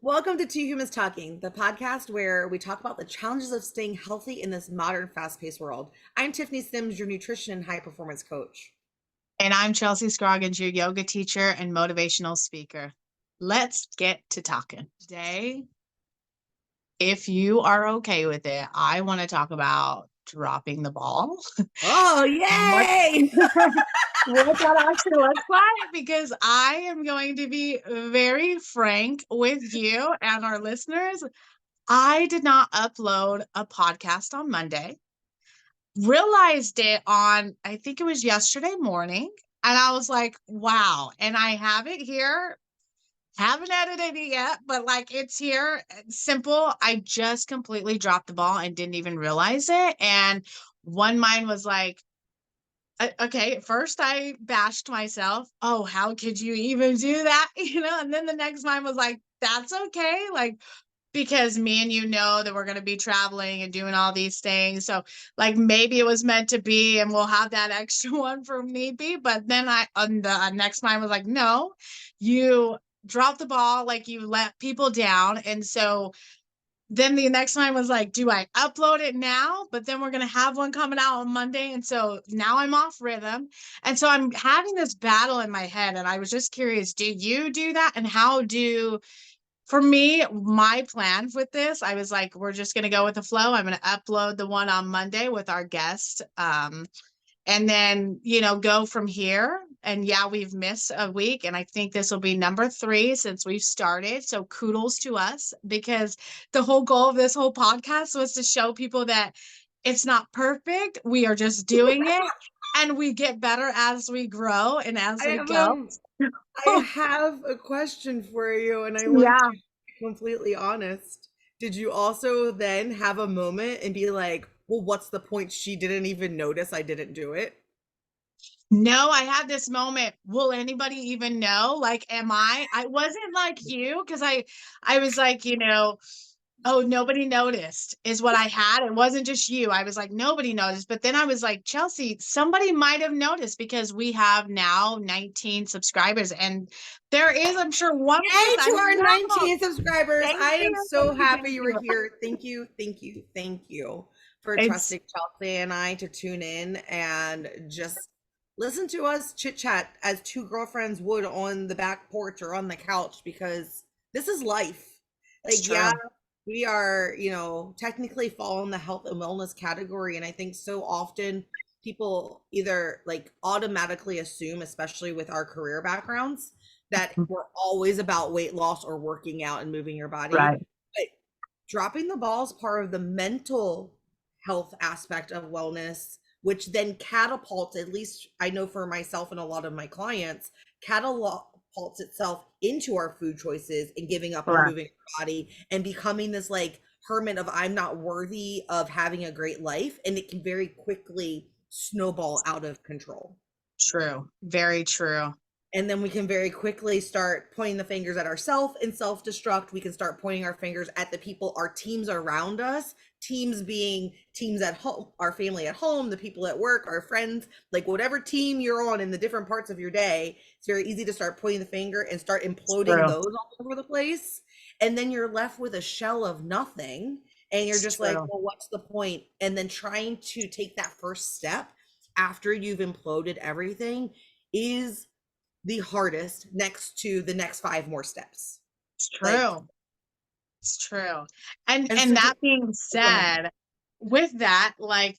Welcome to Two Humans Talking, the podcast where we talk about the challenges of staying healthy in this modern, fast-paced world. I'm Tiffany Sims, your nutrition and high performance coach. And I'm Chelsea Scroggins, your yoga teacher and motivational speaker. Let's get to talking. Today, if you are okay with it, I want to talk about dropping the ball. Oh, What, yay! what that actually looks like, because I am going to be very frank with you and our listeners. I did not upload a podcast on Monday. Realized it on, I think it was yesterday morning. And I was like, wow. And I have it here. Haven't edited it yet, but like it's here. Simple. I just completely dropped the ball and didn't even realize it. And one mind was like, okay, at first I bashed myself. Oh, how could you even do that? And then the next mind was like, that's okay. Like, because me and you know that we're going to be traveling and doing all these things. So like maybe it was meant to be and we'll have that extra one for need be. But then on the next mind was like, no, you dropped the ball, like you let people down. And so then the next time was like, do I upload it now? But then we're going to have one coming out on Monday. And so now I'm off rhythm. And so I'm having this battle in my head. And I was just curious, do you do that? And for me, my plan with this, I was like, we're just going to go with the flow. I'm going to upload the one on Monday with our guest. And then, go from here. And yeah, we've missed a week. And I think this will be number 3 since we've started. So kudos to us, because the whole goal of this whole podcast was to show people that it's not perfect. We are just doing it. And we get better as we grow and as I we have, go. I have a question for you, and I want Yeah. you to be completely honest. Did you also then have a moment and be like, well, what's the point? She didn't even notice I didn't do it. No, I had this moment. Will anybody even know? Like, I wasn't like you, because I was like, oh, nobody noticed is what I had. It wasn't just you. I was like, nobody noticed. But then I was like, Chelsea, somebody might have noticed, because we have now 19 subscribers. And there is, I'm sure, one Yay person I to didn't our know. 19 subscribers. Thank I am you. so Thank you. happy Thank you were you. here. Thank you, thank you, thank you for It's trusting Chelsea and I to tune in and just listen to us chit chat as two girlfriends would on the back porch or on the couch, because this is life. it's Like, yeah, true. we are, technically fall in the health and wellness category. And I think so often people either like automatically assume, especially with our career backgrounds, that we're always about weight loss or working out and moving your body. Right. But dropping the ball is part of the mental health aspect of wellness, which then catapults, at least I know for myself and a lot of my clients, catapults itself into our food choices and giving up on Correct. moving our body and becoming this like hermit of I'm not worthy of having a great life. And it can very quickly snowball out of control. True. Very true. And then we can very quickly start pointing the fingers at ourselves and self-destruct. We can start pointing our fingers at the people, our teams around us, teams being teams at home, our family at home, the people at work, our friends, like whatever team you're on in the different parts of your day. It's very easy to start pointing the finger and start imploding True. those all over the place. And then you're left with a shell of nothing. And you're It's just like, true. well, what's the point? And then trying to take that first step after you've imploded everything is the hardest, next to the next 5 more steps. It's Like, true. It's true. And and so and that being go ahead. said, with that, like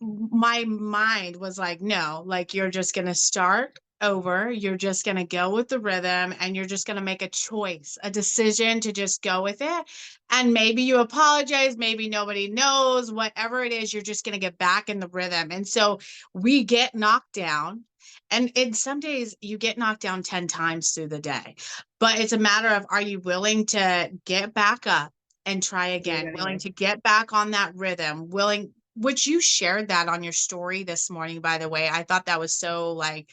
my mind was like, no, like you're just going to start over. You're just going to go with the rhythm, and you're just going to make a choice, a decision to just go with it. And maybe you apologize, maybe nobody knows, whatever it is, you're just going to get back in the rhythm. And so we get knocked down. And in some days you get knocked down 10 times through the day, but it's a matter of, are you willing to get back up and try Do it again, willing anyway. to get back on that rhythm, willing, which you shared that on your story this morning, by the way. I thought that was so like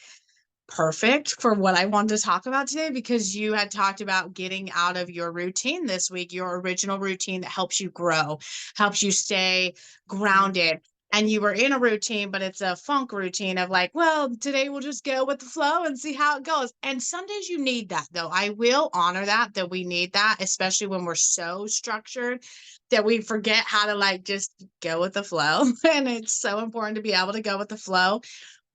perfect for what I wanted to talk about today, because you had talked about getting out of your routine this week, your original routine that helps you grow, helps you stay Mhm. grounded. and you were in a routine, but it's a funk routine of like, well, today we'll just go with the flow and see how it goes. And some days you need that, though. I will honor that we need that, especially when we're so structured that we forget how to like just go with the flow. And it's so important to be able to go with the flow.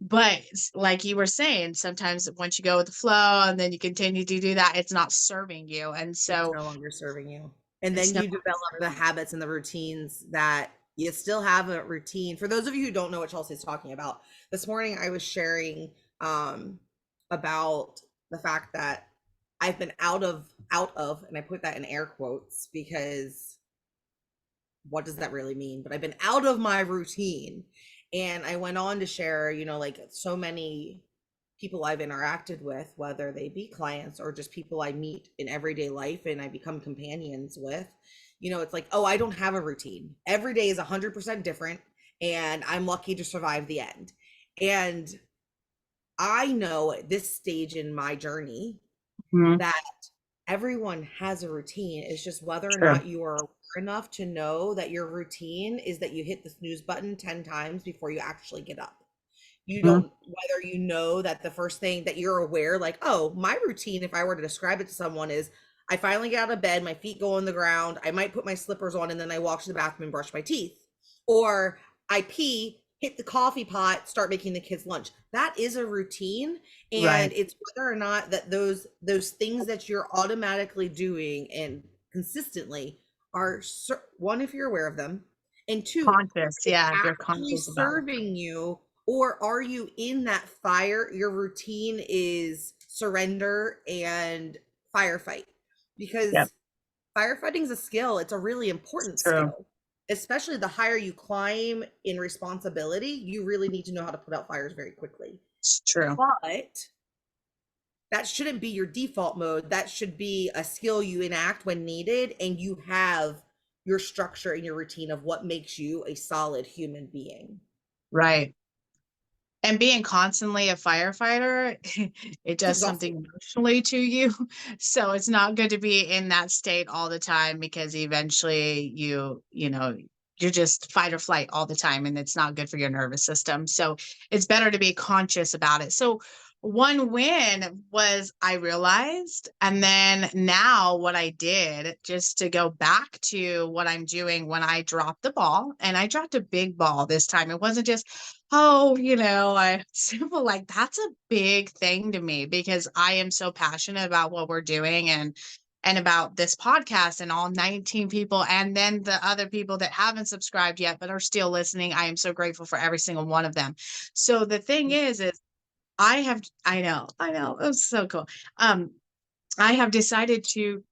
But like you were saying, sometimes once you go with the flow and then you continue to do that, it's not serving you. And It's so no longer serving you. And it's then no you develop the habits and the routines that you still have a routine. For those of you who don't know what Chelsea's talking about, this morning I was sharing about the fact that I've been out of, and I put that in air quotes because what does that really mean? But I've been out of my routine. And I went on to share, like so many people I've interacted with, whether they be clients or just people I meet in everyday life and I become companions with, it's like, oh, I don't have a routine. Every day is 100% different. And I'm lucky to survive the end. And I know at this stage in my journey Mhm. that everyone has a routine. It's just whether or True. not you are aware enough to know that your routine is that you hit the snooze button 10 times before you actually get up. You Mhm. don't, whether you know that the first thing that you're aware, like, oh, my routine, if I were to describe it to someone, is I finally get out of bed, my feet go on the ground, I might put my slippers on, and then I walk to the bathroom and brush my teeth. Or I pee, hit the coffee pot, start making the kids lunch. That is a routine. Right. And it's whether or not that those things that you're automatically doing and consistently are, one, if you're aware of them, and two, Conscious. it's Yeah. You're actually conscious about it. serving you, or are you in that fire? Your routine is surrender and firefight, Yep. because firefighting is a skill. It's a really important True. skill, especially the higher you climb in responsibility. You really need to know how to put out fires very quickly. It's true. But that shouldn't be your default mode. That should be a skill you enact when needed, and you have your structure and your routine of what makes you a solid human being. Right. And being constantly a firefighter, it It's does exhausting. something emotionally to you. So it's not good to be in that state all the time because eventually you're just fight or flight all the time and it's not good for your nervous system. So it's better to be conscious about it. So one win was I realized, and then now what I did, just to go back to what I'm doing when I dropped the ball, and I dropped a big ball this time. It wasn't just, oh, I simple, like that's a big thing to me because I am so passionate about what we're doing and about this podcast and all 19 people and then the other people that haven't subscribed yet but are still listening. I am so grateful for every single one of them. So the thing is I know, it's so cool. Um I have decided to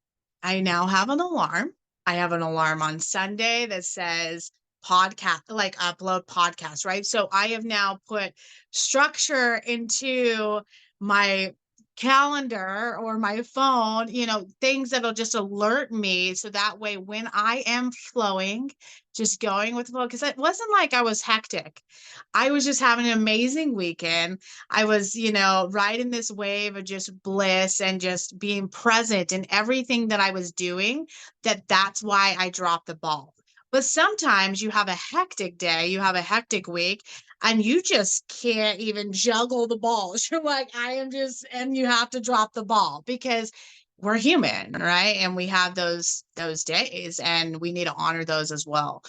I now have an alarm. I have an alarm on Sunday that says podcast, like upload podcast, right? So I have now put structure into my calendar or my phone, things that'll just alert me. So that way, when I am flowing, just going with the flow, because it wasn't like I was hectic. I was just having an amazing weekend. I was, riding this wave of just bliss and just being present in everything that I was doing, that's why I dropped the ball. But sometimes you have a hectic day, you have a hectic week, and you just can't even juggle the balls. You're like, and you have to drop the ball because we're human, right? And we have those days and we need to honor those as well.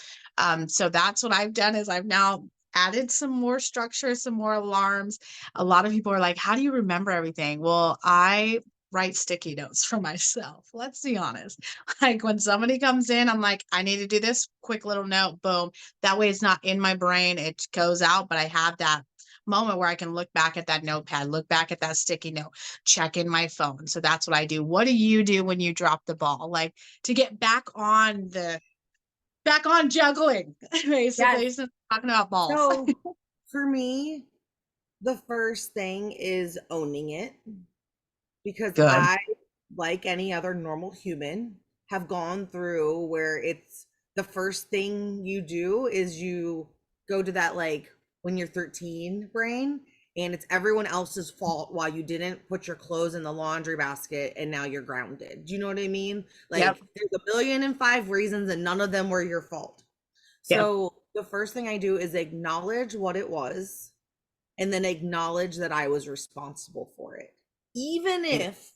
So that's what I've done is I've now added some more structure, some more alarms. A lot of people are like, how do you remember everything? Well, I write sticky notes for myself. Let's be honest. Like when somebody comes in, I'm like, I need to do this quick little note, boom. That way it's not in my brain. It goes out, but I have that moment where I can look back at that notepad, look back at that sticky note, check in my phone. So that's what I do. What do you do when you drop the ball? Like to get back on juggling, Yes. basically, since we're talking about balls. So for me, the first thing is owning it, because Good. I, like any other normal human, have gone through where it's the first thing you do is you go to that, like, when you're 13 brain, and it's everyone else's fault why you didn't put your clothes in the laundry basket and now you're grounded. Do you know what I mean? Yep. Like, there's a billion and five reasons and none of them were your fault. Yep. So the first thing I do is acknowledge what it was and then acknowledge that I was responsible for it. Even if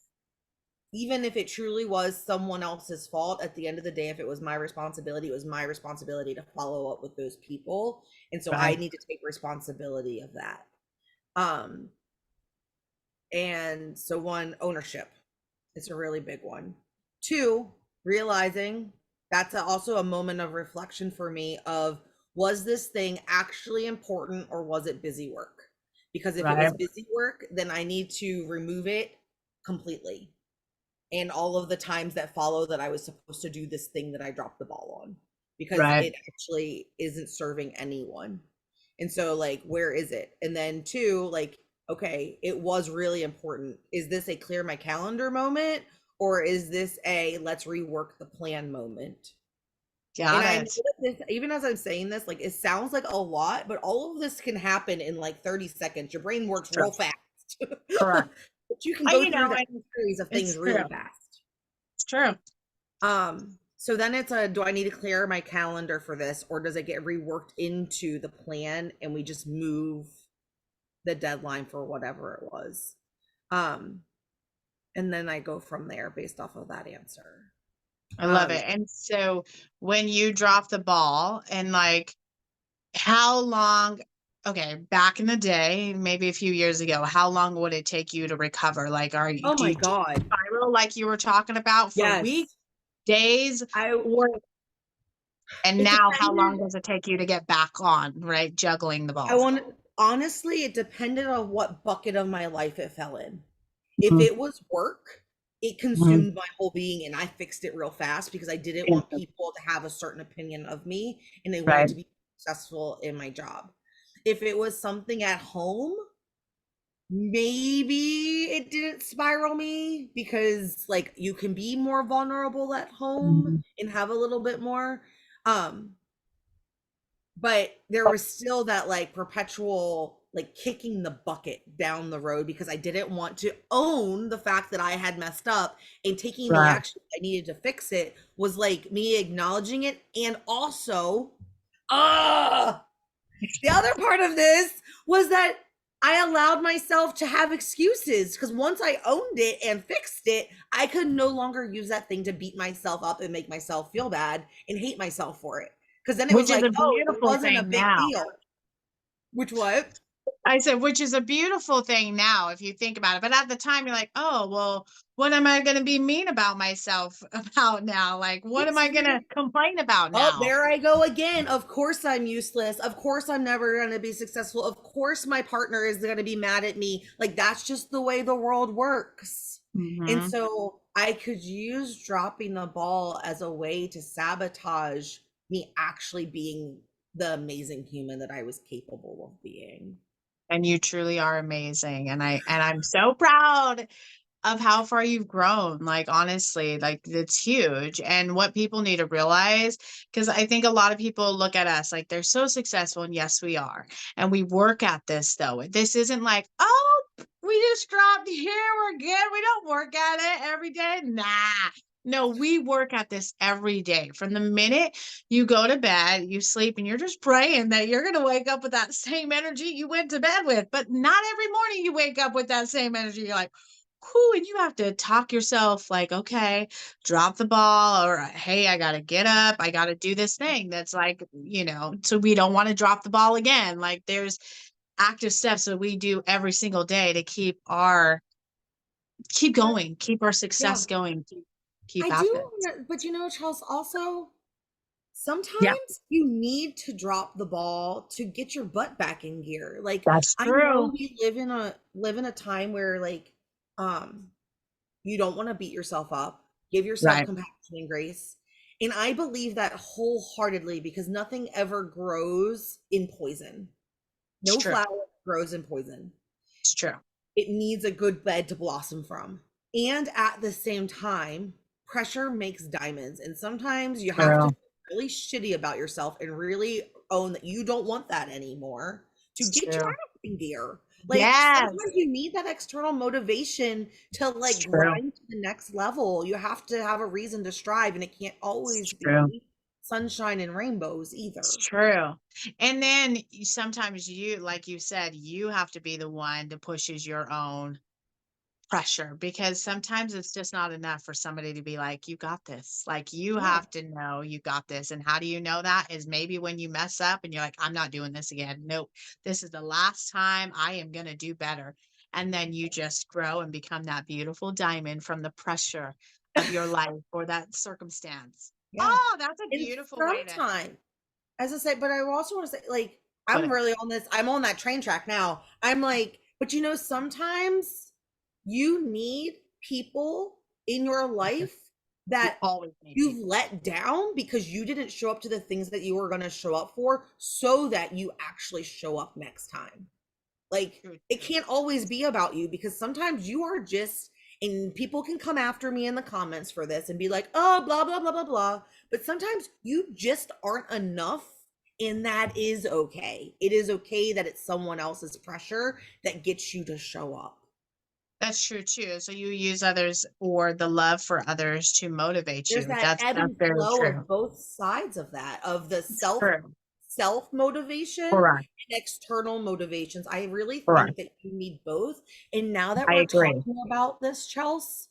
even if it truly was someone else's fault, at the end of the day, if it was my responsibility, it was my responsibility to follow up with those people. And so I Right. need to take responsibility of that. Um, and so one, ownership. It's a really big one. Two, realizing that's also a moment of reflection for me of, was this thing actually important or was it busy work? Because if it Right. was busy work, then I need to remove it completely. And all of the times that follow that I was supposed to do this thing that I dropped the ball on, because Right. it actually isn't serving anyone. And so, like, where is it? And then two, like, okay, it was really important. Is this a clear my calendar moment, or is this a let's rework the plan moment? And Got I know it. that this, even as I'm saying this, like, it sounds like a lot, but all of this can happen in like 30 seconds. Your brain works True. real fast. Correct. But you can And go you through know, that and series of it's things true. really fast. It's true. So then it's a, do I need to clear my calendar for this, or does it get reworked into the plan and we just move the deadline for whatever it was? Um, and then I go from there based off of that answer. I love Um, it. And so when you drop the ball and like how long, okay, back in the day, maybe a few years ago, how long would it take you to recover? Like, oh do my you God. spiral like you were talking about for weeks, Yes. days, I, or and it now how long depended. does it take you to get back on, right? Juggling the I balls. want, honestly, it depended on what bucket of my life it fell in. If Mhm. it was work, it Mhm. consumed my whole being and I fixed it real fast because I didn't want Instant. people to have a certain opinion of me and they wanted Right. to be successful in my job. If it was something at home, maybe it didn't spiral me because like you can be more vulnerable at home Mhm. and have a little bit more. Um, but there was still that like perpetual like kicking the bucket down the road because I didn't want to own the fact that I had messed up, and taking the Right. action I needed to fix it was like me acknowledging it. And also, uh the other part of this was that I allowed myself to have excuses because once I owned it and fixed it, I could no longer use that thing to beat myself up and make myself feel bad and hate myself for it. Because then it was Which is like, a oh, it beautiful wasn't a thing big now. deal. Which what? I said, which is a beautiful thing now, if you think about it. But at the time, you're like, oh, well, what am I going to be mean about myself about now? Like, what am It's I going to very, complain about oh, now? there I go again. Of course I'm useless. Of course I'm never going to be successful. Of course my partner is going to be mad at me. Like that's just the way the world works. And Hmm. so I could use dropping the ball as a way to sabotage me actually being the amazing human that I was capable of being. And you truly are amazing. And I'm so proud of how far you've grown. Like, honestly, like it's huge. And what people need to realize, because I think a lot of people look at us like they're so successful. And yes, we are. And we work at this though. This isn't like, oh, we just dropped here. We're good. We don't work at it every day. Nah. No, we work at this every day. From the minute you go to bed, you sleep, and you're just praying that you're going to wake up with that same energy you went to bed with. But not every morning you wake up with that same energy. You're like, cool. And you have to talk yourself like, okay, drop the ball, or hey, I got to get up. I got to do this thing that's like, so we don't want to drop the ball again. Like there's active steps that we do every single day to keep going, keep our Yeah, success going, keep I at do. it. But Charles, also, Yeah, sometimes you need to drop the ball to get your butt back in gear. Like that's I true. know we live in a time where like um you don't want to beat yourself up. Give yourself Right. compassion and grace. And I believe that wholeheartedly because nothing ever grows in poison. It's No true. flower grows in poison. It's true. It needs a good bed to blossom from. And at the same time, pressure makes diamonds. And sometimes you have to True. feel really shitty about yourself and really own that you don't want that anymore to It's get your true. ass in gear. Like Yes. sometimes you need that external motivation to It's like true. grind to the next level. You have to have a reason to strive, and it can't It's always true. be sunshine and rainbows It's either. true. And then sometimes you, like you said, you have to be the one that pushes your own pressure, because sometimes it's just not enough for somebody to be like, you got this. Like, you Yeah. have to know you got this. And how do you know that? Is maybe when you mess up and you're like, I'm not doing this again. Nope. This is the last time. I am going to do better. And then you just grow and become that beautiful diamond from the pressure of your life or that circumstance. Yeah. Oh, that's a And beautiful way to sometimes, as I say, but I also want to say, like, put I'm it. really on this, I'm on that train track now. I'm like, but you know, sometimes you need people in your life You that always need you've people. let down because you didn't show up to the things that you were going to show up for, so that you actually show up next time. Like, True, it true. can't always be about you, because sometimes you are just, and people can come after me in the comments for this and be like, oh, blah, blah, blah, blah, blah. But sometimes you just aren't enough. And that is okay. It is okay that it's someone else's pressure that gets you to show up. That's true too. So you use others or the love for others to motivate There's you. that ebb That's and very flow of true. both sides of that, of the It's true. self motivation Correct. and external motivations. I really think Correct. that you need both. And now that I we're agree. talking about this, Chelsea,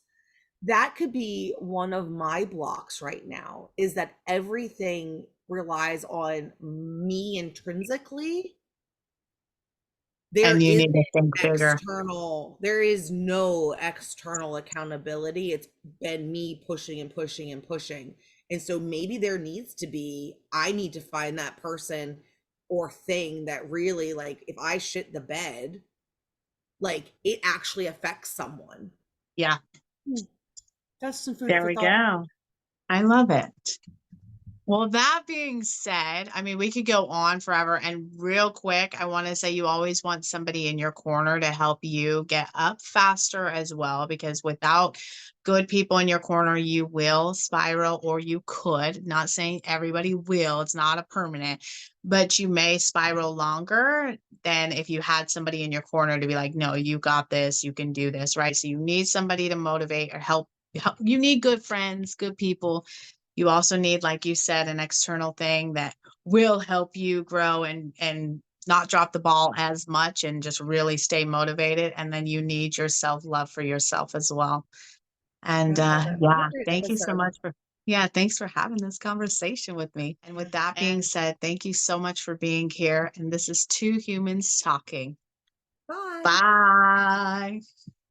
that could be one of my blocks right now, is that everything relies on me intrinsically. There And you isn't need to think bigger. there is no external accountability. It's been me pushing and pushing and pushing. And so maybe there needs to be, I need to find that person or thing that really, like, if I shit the bed, like, it actually affects someone. Yeah, Hmm, that's some food there for we thought. go. I love it. Well, that being said, I mean, we could go on forever. And real quick, I want to say you always want somebody in your corner to help you get up faster as well, because without good people in your corner, you will spiral, or you could, not saying everybody will, it's not a permanent, but you may spiral longer than if you had somebody in your corner to be like, no, you got this, you can do this, right? So you need somebody to motivate or help. You need good friends, good people. You also need, like you said, an external thing that will help you grow and not drop the ball as much and just really stay motivated. And then you need your self-love for yourself as well. And I love it. What a yeah, great thank you so episode. much for yeah, thanks for having this conversation with me. And with that being said, thank you so much for being here. And this is Two Humans Talking. Bye. Bye.